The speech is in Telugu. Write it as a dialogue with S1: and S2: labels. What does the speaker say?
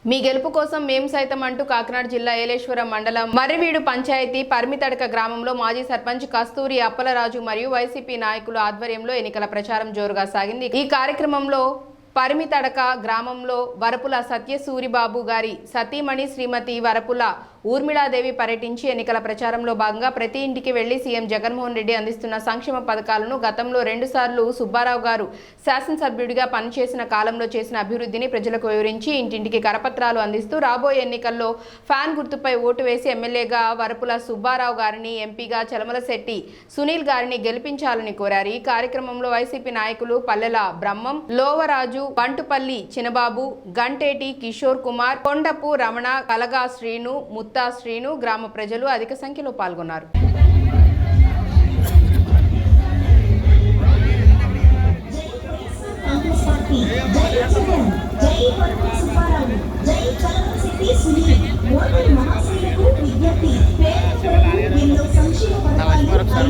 S1: మీ గెలుపు కోసం మేము సైతం అంటూ కాకినాడ జిల్లా ఏలేశ్వరం మండలం మర్రివీడు పంచాయతీ పరిమితడక గ్రామంలో మాజీ సర్పంచ్ కస్తూరి అప్పలరాజు మరియు వైసీపీ నాయకుల ఆధ్వర్యంలో ఎన్నికల ప్రచారం జోరుగా సాగింది। ఈ కార్యక్రమంలో పరిమితడక గ్రామంలో వరపుల సత్యసూరిబాబు గారి సతీమణి శ్రీమతి వరపుల ఊర్మిళాదేవి పర్యటించి ఎన్నికల ప్రచారంలో భాగంగా ప్రతి ఇంటికి వెళ్లి సీఎం జగన్మోహన్ రెడ్డి అందిస్తున్న సంక్షేమ పథకాలను గతంలో 2 సార్లు సుబ్బారావు గారు శాసనసభ్యుడిగా పనిచేసిన కాలంలో చేసిన అభివృద్ధిని ప్రజలకు వివరించి ఇంటింటికి కరపత్రాలు అందిస్తూ రాబోయే ఎన్నికల్లో ఫ్యాన్ గుర్తుపై ఓటు వేసి ఎమ్మెల్యేగా వరపుల సుబ్బారావు గారిని, ఎంపీగా చలమలశెట్టి సునీల్ గారిని గెలిపించాలని కోరారు। ఈ కార్యక్రమంలో వైసీపీ నాయకులు పల్లెల బ్రహ్మం, లోవరాజు, బంటుపల్లి చినబాబు, గంటేటి కిషోర్ కుమార్, కొండపు రమణ, కలగా శ్రీను, ముత్తా శ్రీను, గ్రామ ప్రజలు అధిక సంఖ్యలో పాల్గొన్నారు।
S2: సంక్షేమ పథకాలు